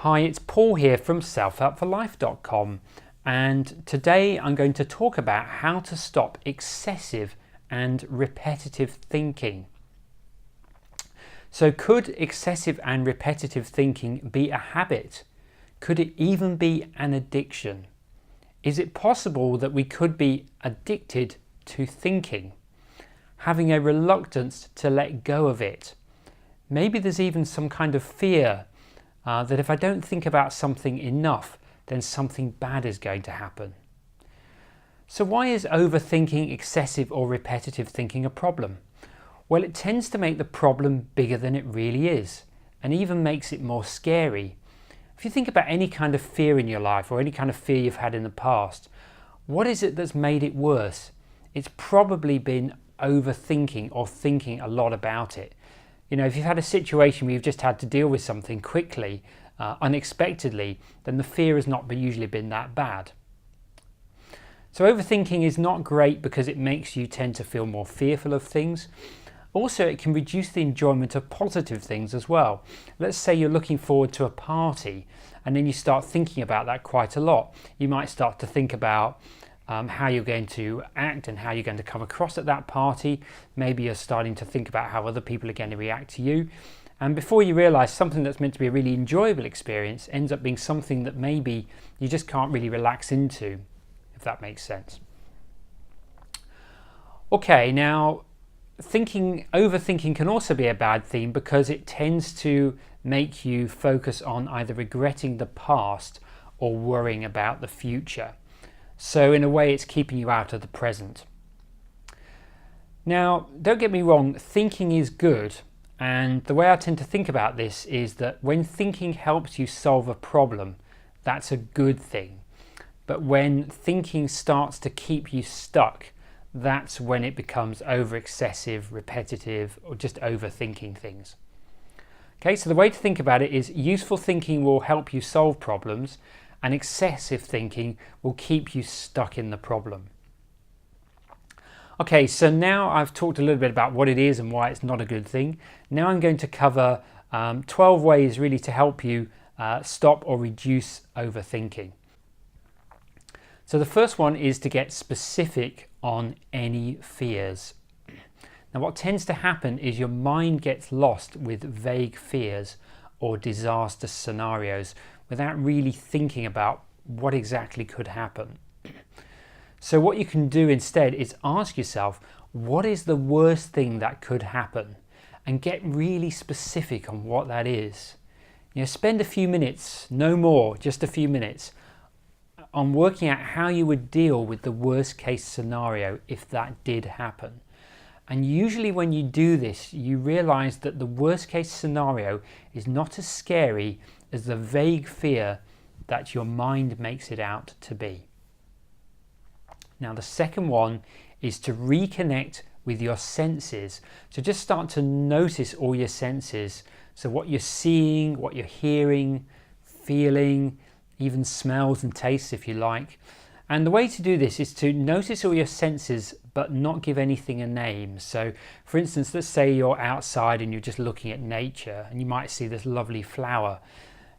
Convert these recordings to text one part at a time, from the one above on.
Hi, it's Paul here from selfhelpforlife.com, and today I'm going to talk about how to stop excessive and repetitive thinking. So could excessive and repetitive thinking be a habit? Could it even be an addiction? Is it possible that we could be addicted to thinking, having a reluctance to let go of it? Maybe there's even some kind of fear that if I don't think about something enough, then something bad is going to happen. So why is overthinking, excessive or repetitive thinking a problem? Well, it tends to make the problem bigger than it really is, and even makes it more scary. If you think about any kind of fear in your life or any kind of fear you've had in the past, what is it that's made it worse? It's probably been overthinking or thinking a lot about it. You know, if you've had a situation where you've just had to deal with something quickly, unexpectedly, then the fear has not usually been that bad. So overthinking is not great because it makes you tend to feel more fearful of things. Also, it can reduce the enjoyment of positive things as well. Let's say you're looking forward to a party and then you start thinking about that quite a lot. You might start to think about how you're going to act and how you're going to come across at that party. Maybe you're starting to think about how other people are going to react to you. And before you realise, something that's meant to be a really enjoyable experience ends up being something that maybe you just can't really relax into, if that makes sense. Okay, now overthinking can also be a bad thing because it tends to make you focus on either regretting the past or worrying about the future. So in a way, it's keeping you out of the present. Now, don't get me wrong, thinking is good. And the way I tend to think about this is that when thinking helps you solve a problem, that's a good thing. But when thinking starts to keep you stuck, that's when it becomes over excessive, repetitive, or just overthinking things. Okay, so the way to think about it is useful thinking will help you solve problems, and excessive thinking will keep you stuck in the problem. Okay, so now I've talked a little bit about what it is and why it's not a good thing. Now I'm going to cover 12 ways really to help you stop or reduce overthinking. So the first one is to get specific on any fears. Now what tends to happen is your mind gets lost with vague fears or disaster scenarios without really thinking about what exactly could happen. So what you can do instead is ask yourself, what is the worst thing that could happen? And get really specific on what that is. You know, spend a few minutes, no more, just a few minutes, on working out how you would deal with the worst case scenario if that did happen. And usually when you do this, you realize that the worst case scenario is not as scary as the vague fear that your mind makes it out to be. Now the second one is to reconnect with your senses. So just start to notice all your senses. So what you're seeing, what you're hearing, feeling, even smells and tastes if you like. And the way to do this is to notice all your senses but not give anything a name. So for instance, let's say you're outside and you're just looking at nature and you might see this lovely flower.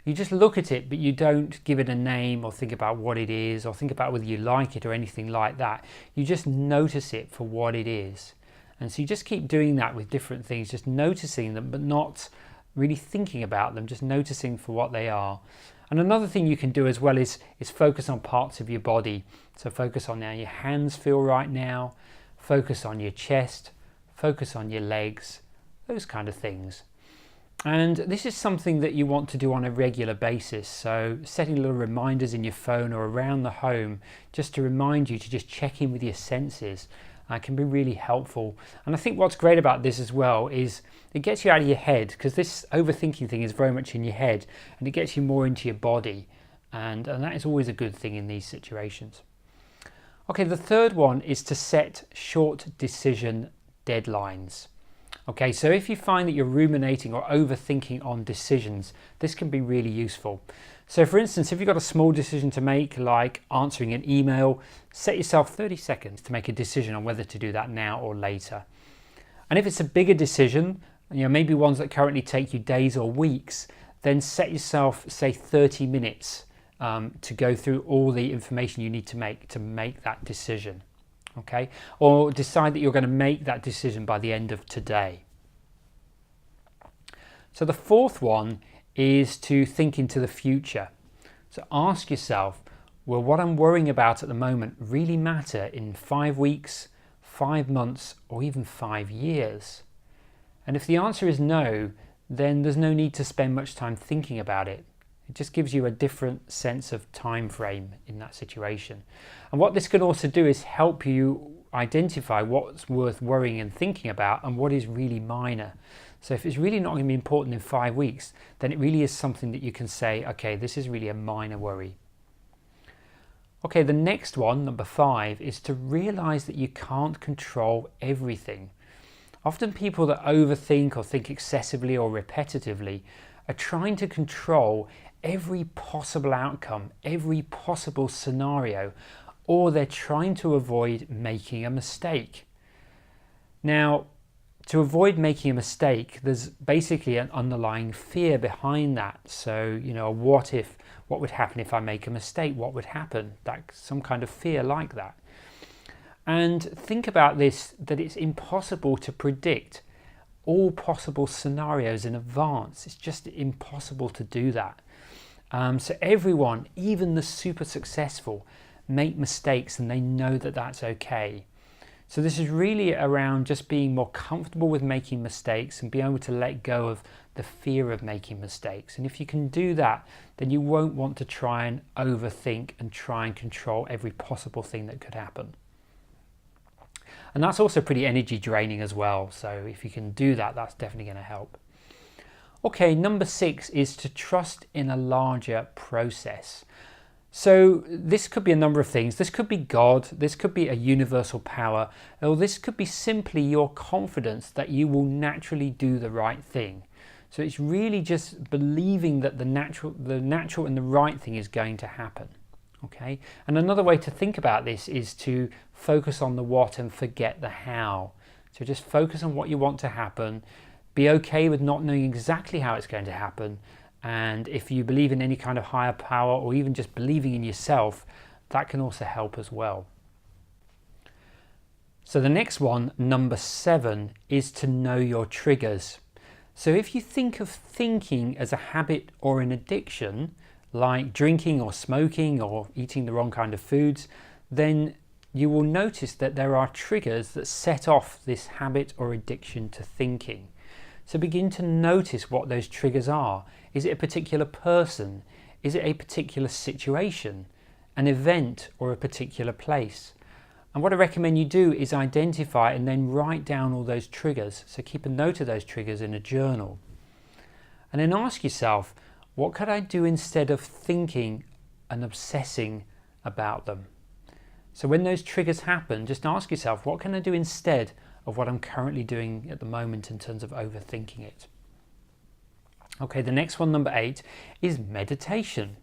You just look at it but you don't give it a name or think about what it is or think about whether you like it or anything like that. You just notice it for what it is. And so you just keep doing that with different things, just noticing them but not really thinking about them, just noticing for what they are. And another thing you can do as well is focus on parts of your body. So focus on how your hands feel right now, focus on your chest, focus on your legs, those kind of things. And this is something that you want to do on a regular basis. So setting little reminders in your phone or around the home just to remind you to just check in with your senses can be really helpful. And I think what's great about this as well is it gets you out of your head, because this overthinking thing is very much in your head, and it gets you more into your body, and that is always a good thing in these situations. Okay, the third one is to set short decision deadlines. Okay, so if you find that you're ruminating or overthinking on decisions, this can be really useful. So for instance, if you've got a small decision to make, like answering an email, set yourself 30 seconds to make a decision on whether to do that now or later. And if it's a bigger decision, you know, maybe ones that currently take you days or weeks, then set yourself, say, 30 minutes to go through all the information you need to make that decision. Okay, or decide that you're going to make that decision by the end of today. So the fourth one is to think into the future. So ask yourself, will what I'm worrying about at the moment really matter in 5 weeks, 5 months, or even 5 years? And if the answer is no, then there's no need to spend much time thinking about it. It just gives you a different sense of time frame in that situation. And what this can also do is help you identify what's worth worrying and thinking about and what is really minor. So if it's really not going to be important in 5 weeks, then it really is something that you can say, okay, this is really a minor worry. Okay, the next one, number 5, is to realize that you can't control everything. Often people that overthink or think excessively or repetitively are trying to control every possible outcome, every possible scenario, or they're trying to avoid making a mistake. Now, to avoid making a mistake, there's basically an underlying fear behind that. So, what would happen if I make a mistake? What would happen? Some kind of fear like that. And think about this, that it's impossible to predict all possible scenarios in advance. It's just impossible to do that. So everyone, even the super successful, make mistakes and they know that that's okay. So this is really around just being more comfortable with making mistakes and being able to let go of the fear of making mistakes. And if you can do that, then you won't want to try and overthink and try and control every possible thing that could happen. And that's also pretty energy draining as well. So if you can do that, that's definitely going to help. Okay, number 6 is to trust in a larger process. So this could be a number of things. This could be God, this could be a universal power, or this could be simply your confidence that you will naturally do the right thing. So it's really just believing that the natural and the right thing is going to happen. Okay, and another way to think about this is to focus on the what and forget the how. So just focus on what you want to happen. Be okay with not knowing exactly how it's going to happen. And if you believe in any kind of higher power or even just believing in yourself, that can also help as well. So the next one, number 7, is to know your triggers. So if you think of thinking as a habit or an addiction, like drinking or smoking or eating the wrong kind of foods, then you will notice that there are triggers that set off this habit or addiction to thinking. So begin to notice what those triggers are. Is it a particular person? Is it a particular situation, an event, or a particular place? And what I recommend you do is identify and then write down all those triggers. So keep a note of those triggers in a journal. And then ask yourself, what could I do instead of thinking and obsessing about them? So when those triggers happen, just ask yourself, what can I do instead of what I'm currently doing at the moment in terms of overthinking it? Okay, the next one, number 8, is meditation.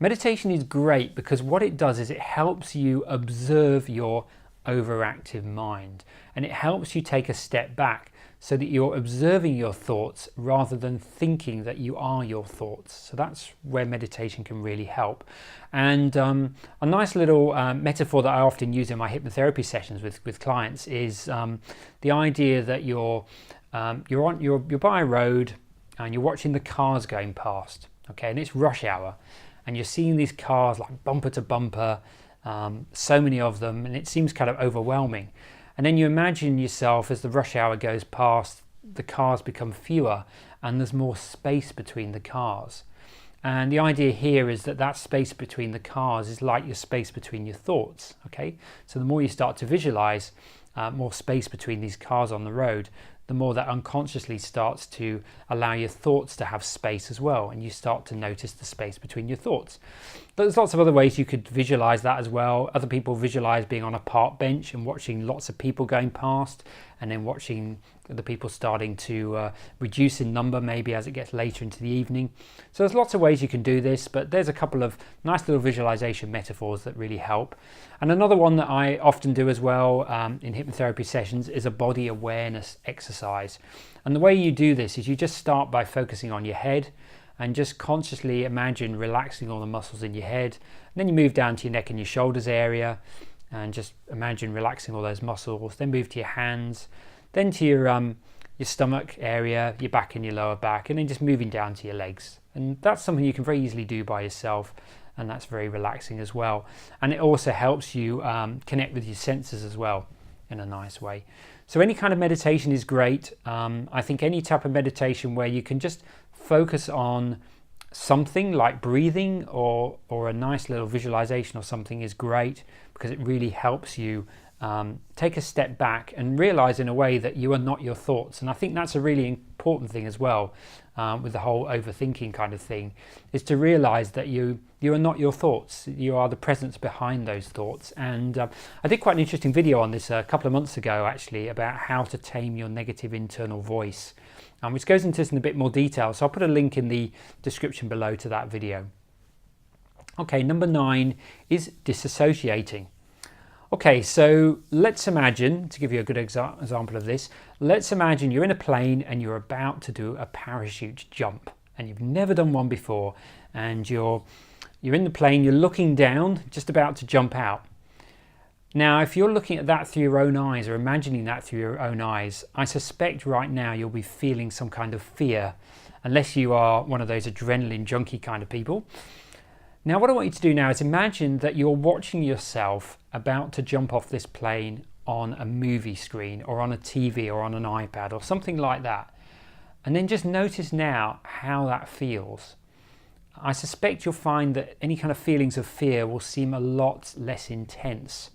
Meditation is great because what it does is it helps you observe your overactive mind, and it helps you take a step back so that you're observing your thoughts rather than thinking that you are your thoughts. So that's where meditation can really help. And a nice little metaphor that I often use in my hypnotherapy sessions with clients is the idea that you're by a road and you're watching the cars going past, okay, and it's rush hour, and you're seeing these cars like bumper to bumper, so many of them, and it seems kind of overwhelming. And then you imagine yourself as the rush hour goes past, the cars become fewer and there's more space between the cars. And the idea here is that that space between the cars is like your space between your thoughts, okay? So the more you start to visualize more space between these cars on the road, the more that unconsciously starts to allow your thoughts to have space as well, and you start to notice the space between your thoughts. There's lots of other ways you could visualize that as well. Other people visualize being on a park bench and watching lots of people going past, and then watching the people starting to reduce in number maybe as it gets later into the evening. So there's lots of ways you can do this, but there's a couple of nice little visualization metaphors that really help. And another one that I often do as well in hypnotherapy sessions is a body awareness exercise. And the way you do this is you just start by focusing on your head, and just consciously imagine relaxing all the muscles in your head. And then you move down to your neck and your shoulders area and just imagine relaxing all those muscles. Then move to your hands, then to your stomach area, your back and your lower back, and then just moving down to your legs. And that's something you can very easily do by yourself, and that's very relaxing as well. And it also helps you connect with your senses as well in a nice way. So any kind of meditation is great. I think any type of meditation where you can just focus on something like breathing or a nice little visualization or something is great, because it really helps you take a step back and realize in a way that you are not your thoughts. And I think that's a really important thing as well with the whole overthinking kind of thing, is to realize that you are not your thoughts. You are the presence behind those thoughts. And I did quite an interesting video on this a couple of months ago actually, about how to tame your negative internal voice, which goes into this in a bit more detail. So I'll put a link in the description below to that video. Okay, number 9 is disassociating. Okay, so let's imagine, to give you a good example of this, let's imagine you're in a plane and you're about to do a parachute jump, and you've never done one before, and you're in the plane, you're looking down, just about to jump out. Now, if you're looking at that through your own eyes, or imagining that through your own eyes, I suspect right now you'll be feeling some kind of fear, unless you are one of those adrenaline junkie kind of people. Now, what I want you to do now is imagine that you're watching yourself about to jump off this plane on a movie screen or on a TV or on an iPad or something like that. And then just notice now how that feels. I suspect you'll find that any kind of feelings of fear will seem a lot less intense.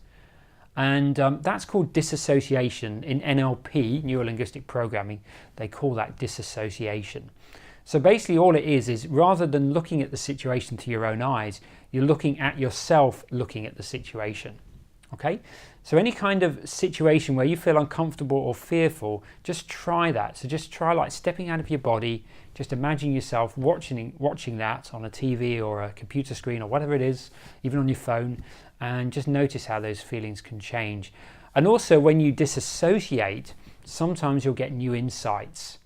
And that's called disassociation. In NLP, Neuro-Linguistic Programming, they call that disassociation. So basically all it is rather than looking at the situation through your own eyes, you're looking at yourself looking at the situation. Okay? So any kind of situation where you feel uncomfortable or fearful, just try that. So just try like stepping out of your body, just imagine yourself watching that on a TV or a computer screen or whatever it is, even on your phone, and just notice how those feelings can change. And also when you disassociate, sometimes you'll get new insights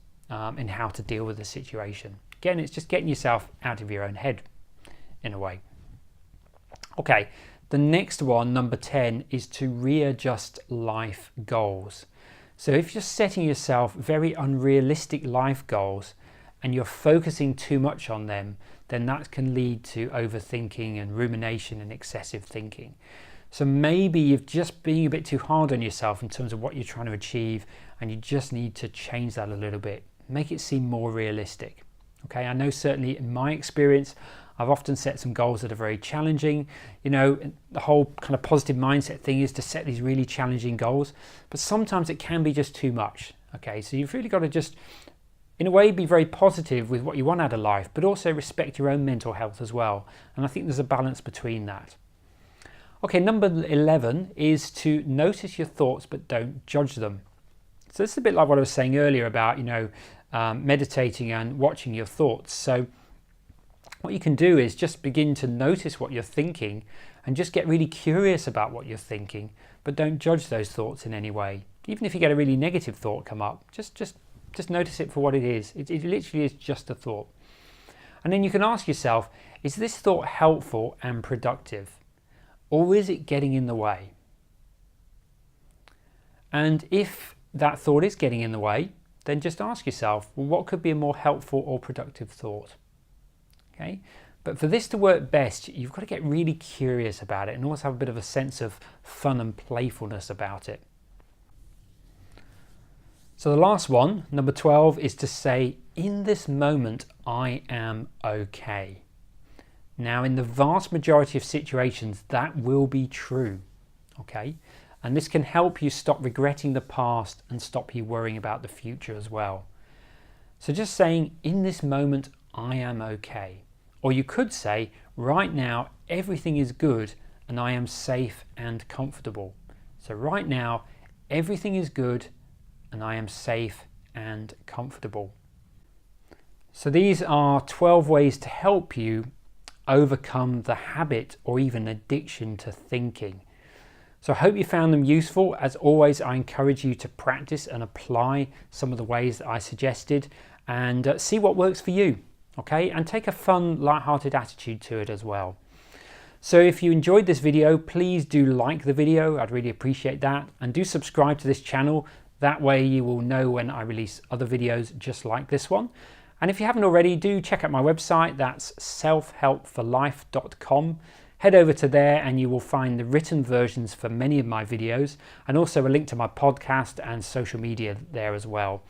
in how to deal with the situation. Again, it's just getting yourself out of your own head in a way. Okay, the next one, number 10, is to readjust life goals. So if you're setting yourself very unrealistic life goals and you're focusing too much on them, then that can lead to overthinking and rumination and excessive thinking. So maybe you're just being a bit too hard on yourself in terms of what you're trying to achieve, and you just need to change that a little bit. Make it seem more realistic. Okay, I know certainly in my experience, I've often set some goals that are very challenging. You know, the whole kind of positive mindset thing is to set these really challenging goals, but sometimes it can be just too much. Okay, so you've really got to just, in a way, be very positive with what you want out of life, but also respect your own mental health as well. And I think there's a balance between that. Okay, number 11 is to notice your thoughts, but don't judge them. So this is a bit like what I was saying earlier about, meditating and watching your thoughts. So what you can do is just begin to notice what you're thinking and just get really curious about what you're thinking, but don't judge those thoughts in any way. Even if you get a really negative thought come up, just notice it for what it is. It literally is just a thought. And then you can ask yourself, is this thought helpful and productive? Or is it getting in the way? And if that thought is getting in the way, then just ask yourself, well, what could be a more helpful or productive thought? Okay, but for this to work best, you've got to get really curious about it and also have a bit of a sense of fun and playfulness about it. So the last one, number 12, is to say, in this moment, I am okay. Now, in the vast majority of situations, that will be true. Okay. And this can help you stop regretting the past and stop you worrying about the future as well. So just saying, in this moment, I am okay. Or you could say, right now, everything is good and I am safe and comfortable. So right now, everything is good and I am safe and comfortable. So these are 12 ways to help you overcome the habit or even addiction to thinking. So I hope you found them useful. As always, I encourage you to practice and apply some of the ways that I suggested and see what works for you. okay? And take a fun, light-hearted attitude to it as well. So if you enjoyed this video, please do like the video. I'd really appreciate that. And do subscribe to this channel. That way you will know when I release other videos just like this one. And if you haven't already, do check out my website. That's selfhelpforlife.com. Head over to there and you will find the written versions for many of my videos, and also a link to my podcast and social media there as well.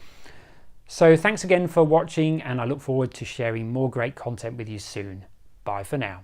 So thanks again for watching, and I look forward to sharing more great content with you soon. Bye for now.